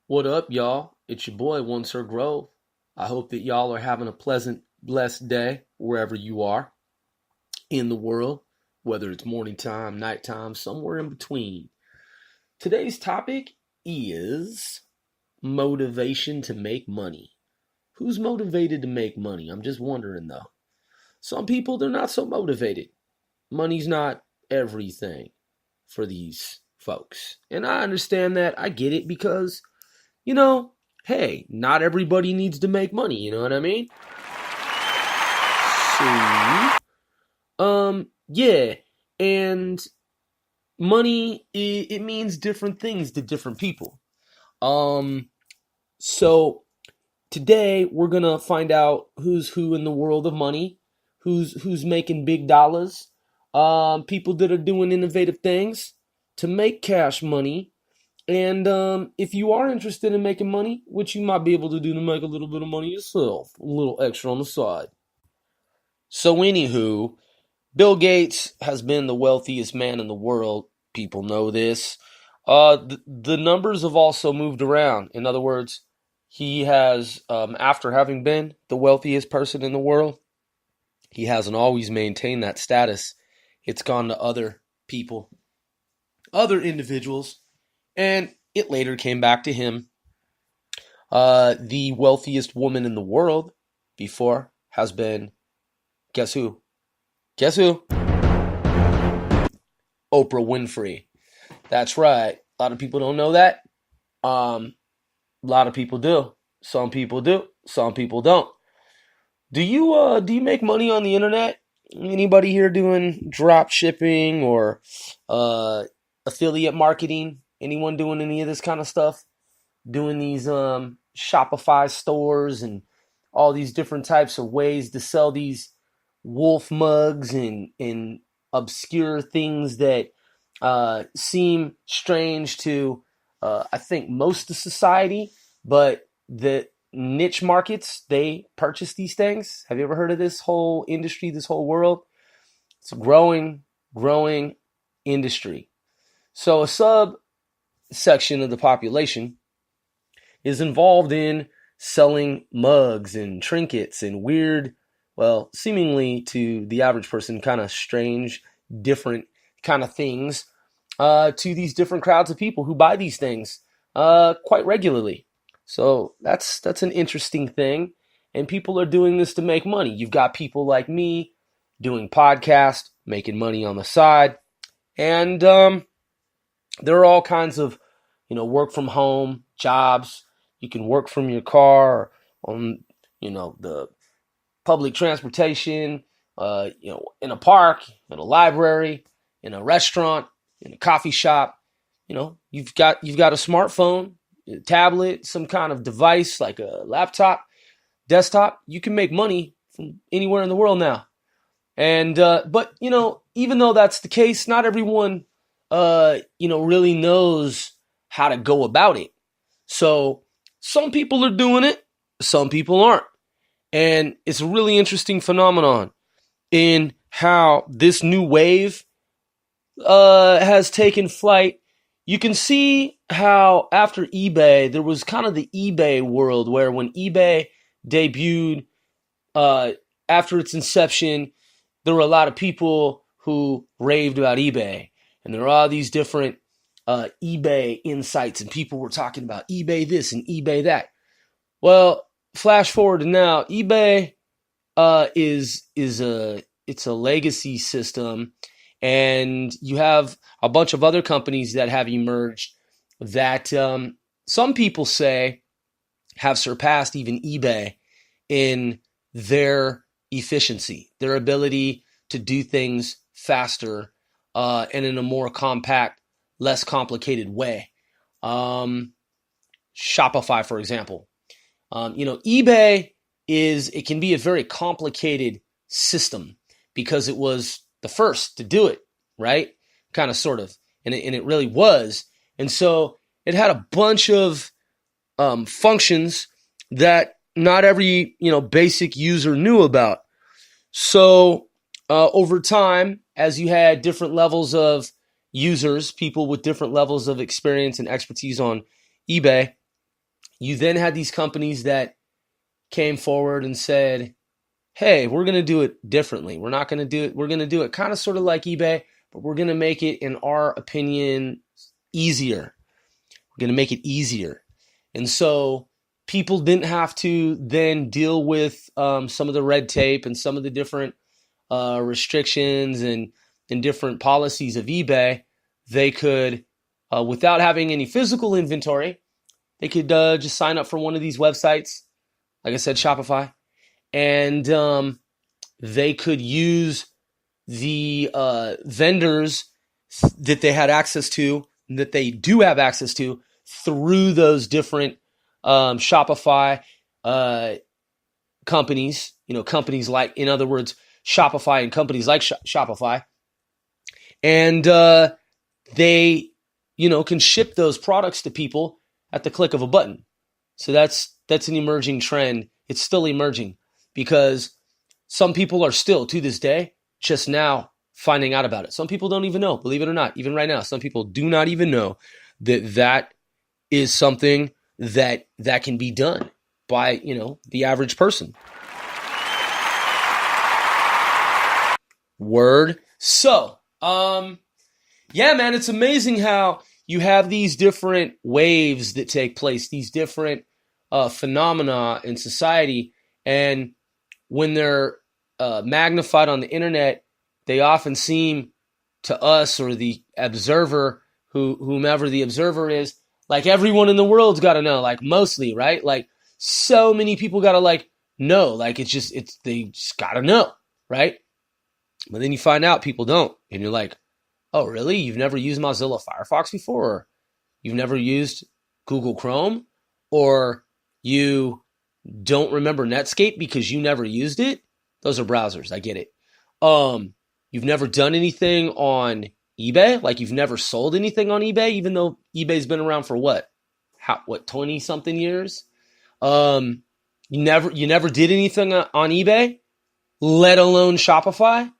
What up, y'all? It's your boy, One Sir Grove. I hope that y'all are having a pleasant, blessed day wherever you are in the world, whether it's morning time, nighttime, somewhere in between. Today's topic is motivation to make money. Who's motivated to make money? I'm just wondering though. Some people, they're not so motivated. Money's not everything for these folks. And I understand that. I get it because you know, hey, not everybody needs to make money, you know what I mean? Yeah, and money it means different things to different people. Um, so today we're gonna find out who's who in the world of money, who's making big dollars, people that are doing innovative things to make cash money. And if you are interested in making money, which you might be able to do to make a little bit of money yourself, a little extra on the side. So, anywho, Bill Gates has been the wealthiest man in the world. People know this. The numbers have also moved around. In other words, he has, after having been the wealthiest person in the world, he hasn't always maintained that status. It's gone to other people, other individuals. And it later came back to him. The wealthiest woman in the world before has been, guess who? Guess who? Oprah Winfrey. That's right. A lot of people don't know that. A lot of people do. Some people do. Some people don't. Do you make money on the internet? Anybody here doing drop shipping or affiliate marketing? Anyone doing any of this kind of stuff? Doing these Shopify stores and all these different types of ways to sell these wolf mugs and obscure things that seem strange to I think most of society, but the niche markets, they purchase these things. Have you ever heard of this whole industry, this whole world? It's a growing industry. So a subsection of the population is involved in selling mugs and trinkets and weird, well, seemingly to the average person, kind of strange, different kind of things to these different crowds of people who buy these things quite regularly. So that's an interesting thing. And people are doing this to make money. You've got people like me doing podcasts, making money on the side. And there are all kinds of, work from home jobs. You can work from your car on, the public transportation, in a park, in a library, in a restaurant, in a coffee shop. You've got a smartphone, a tablet, some kind of device like a laptop, desktop. You can make money from anywhere in the world now. And but even though that's the case, not everyone really knows how to go about it. So some people are doing it, some people aren't. And it's a really interesting phenomenon in how this new wave has taken flight. You can see how after eBay, there was kind of the eBay world where when eBay debuted after its inception, there were a lot of people who raved about eBay. And there are all these different eBay insights, and people were talking about eBay this and eBay that. Well, flash forward to now, eBay it's a legacy system, and you have a bunch of other companies that have emerged that some people say have surpassed even eBay in their efficiency, their ability to do things faster and in a more compact, less complicated way. Shopify, for example. eBay it can be a very complicated system because it was the first to do it, right? Kind of, sort of. And it really was. And so it had a bunch of functions that not every, basic user knew about. So over time, as you had different levels of users, people with different levels of experience and expertise on eBay, You then had these companies that came forward and said, hey, we're going to do it differently. We're not going to do it. We're going to do it kind of sort of like eBay, but we're going to make it, in our opinion, easier. We're going to make it easier. And so people didn't have to then deal with some of the red tape and some of the different restrictions and different policies of eBay. They could, without having any physical inventory, they could just sign up for one of these websites, like I said, Shopify, and they could use the vendors that they had access to, that they do have access to, through those different Shopify companies, companies like, in other words, Shopify and companies like Shopify. And they, can ship those products to people at the click of a button. So that's an emerging trend. It's still emerging because some people are still, to this day, just now finding out about it. Some people don't even know, believe it or not. Even right now, some people do not even know that is something that can be done by, the average person. Word. So, yeah, man, it's amazing how you have these different waves that take place, these different phenomena in society. And when they're magnified on the internet, they often seem to us, or the observer, whomever the observer is, like everyone in the world's got to know, like mostly, right? Like so many people got to know, like they just got to know, right? But then you find out people don't, and you're like, oh, really? You've never used Mozilla Firefox before? Or you've never used Google Chrome? Or you don't remember Netscape because you never used it? Those are browsers. I get it. You've never done anything on eBay? Like you've never sold anything on eBay, even though eBay's been around for what 20 something years? You never did anything on eBay, let alone Shopify?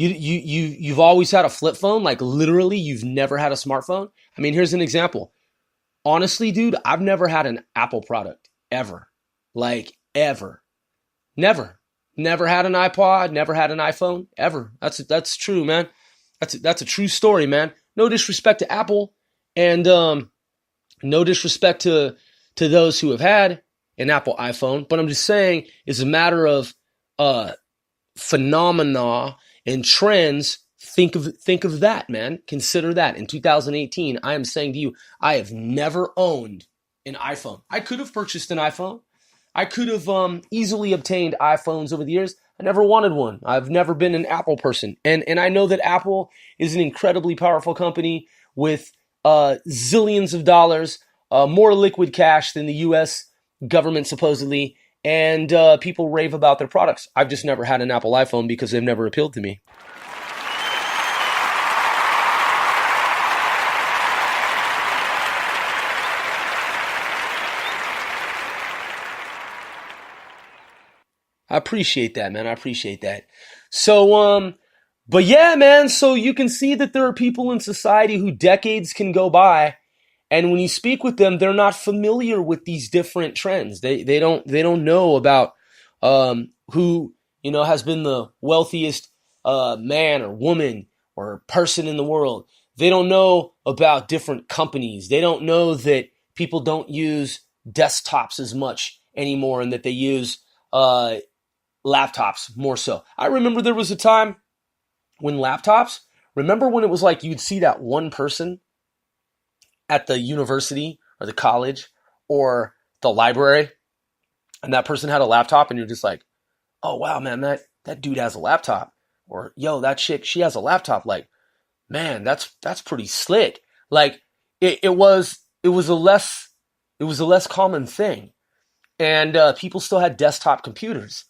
You've always had a flip phone, like literally you've never had a smartphone. I mean, here's an example. Honestly, dude, I've never had an Apple product ever. Like ever. Never had an iPod, never had an iPhone ever. That's true, man. That's a true story, man. No disrespect to Apple, and no disrespect to those who have had an Apple iPhone, but I'm just saying it's a matter of phenomena and trends. Think of that, man. Consider that. In 2018, I am saying to you, I have never owned an iPhone. I could have purchased an iPhone. I could have easily obtained iPhones over the years. I never wanted one. I've never been an Apple person. And I know that Apple is an incredibly powerful company with zillions of dollars, more liquid cash than the U.S. government supposedly, and people rave about their products. I've just never had an Apple iPhone because they've never appealed to me. I appreciate that, man. I appreciate that. So, but yeah, man, so you can see that there are people in society who decades can go by, and when you speak with them, they're not familiar with these different trends. They don't know about who, has been the wealthiest man or woman or person in the world. They don't know about different companies. They don't know that people don't use desktops as much anymore, and that they use laptops more so. I remember there was a time when laptops, remember when it was like you'd see that one person at the university or the college or the library, and that person had a laptop, and you're just like, oh wow, man, that dude has a laptop. Or yo, that chick, she has a laptop. Like, man, that's pretty slick. Like it was a less common thing. And people still had desktop computers.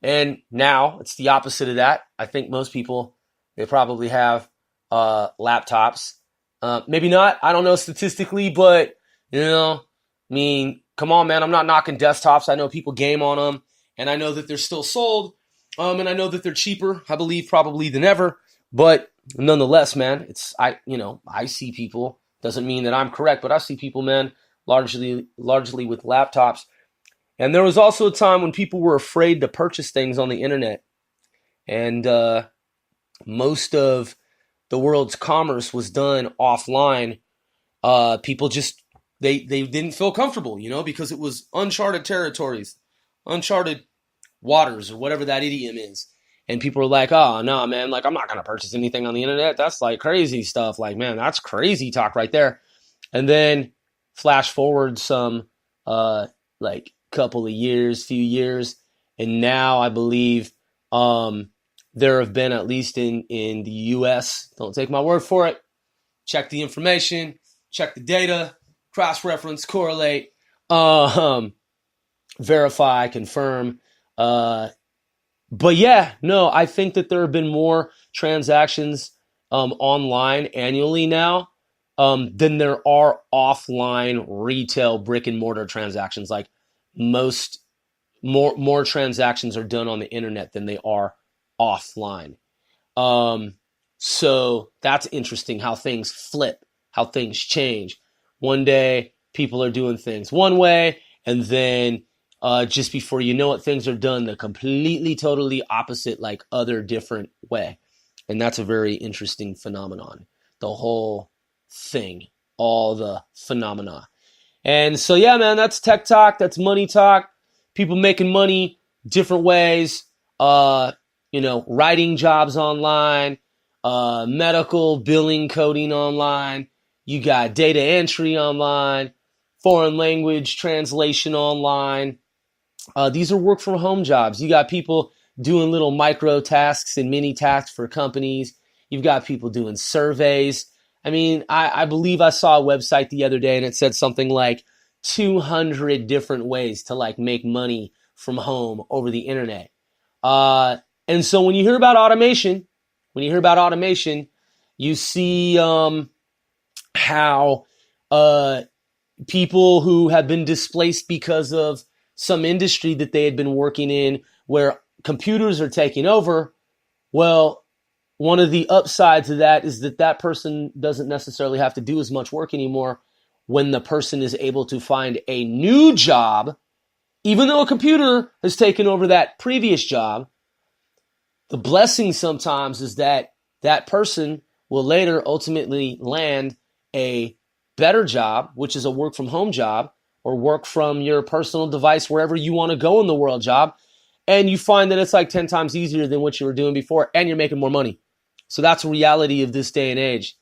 And now it's the opposite of that. I think most people, they probably have laptops. Maybe not. I don't know statistically, but, I mean, come on, man. I'm not knocking desktops. I know people game on them, and I know that they're still sold. And I know that they're cheaper, I believe, probably than ever. But nonetheless, man, I see people, doesn't mean that I'm correct, but I see people, man, largely with laptops. And there was also a time when people were afraid to purchase things on the internet. And most of the world's commerce was done offline. People just they didn't feel comfortable, because it was uncharted territories, uncharted waters, or whatever that idiom is. And people were like, "Oh no, man! Like I'm not gonna purchase anything on the internet. That's like crazy stuff. Like, man, that's crazy talk right there." And then flash forward some like couple of years, few years, and now I believe there have been, at least in the US, don't take my word for it, check the information, check the data, cross-reference, correlate, verify, confirm. But yeah, no, I think that there have been more transactions online annually now than there are offline retail brick and mortar transactions. Like more transactions are done on the internet than they are offline. So that's interesting how things flip, how things change. One day people are doing things one way, and then just before you know it, things are done the completely, totally opposite, like other different way. And that's a very interesting phenomenon. The whole thing, all the phenomena. And so, yeah, man, that's tech talk. That's money talk. People making money different ways. Writing jobs online, medical billing coding online. You got data entry online, foreign language translation online. These are work from home jobs. You got people doing little micro tasks and mini tasks for companies. You've got people doing surveys. I mean, I believe I saw a website the other day and it said something like 200 different ways to like make money from home over the internet. And so when you hear about automation, you see how people who have been displaced because of some industry that they had been working in where computers are taking over, well, one of the upsides of that is that person doesn't necessarily have to do as much work anymore when the person is able to find a new job, even though a computer has taken over that previous job. The blessing sometimes is that person will later ultimately land a better job, which is a work from home job or work from your personal device, wherever you want to go in the world job. And you find that it's like 10 times easier than what you were doing before, and you're making more money. So that's a reality of this day and age.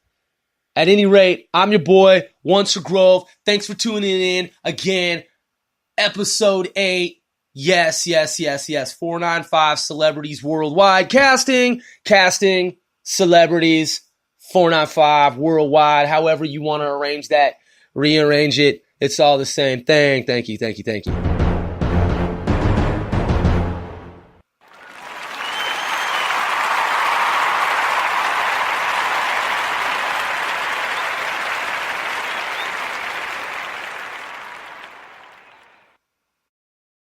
At any rate, I'm your boy, Once a Grove. Thanks for tuning in again. Episode 8. Yes. 495 celebrities worldwide. Casting celebrities. 495 worldwide. However you want to arrange that, rearrange it. It's all the same thing. Thank you.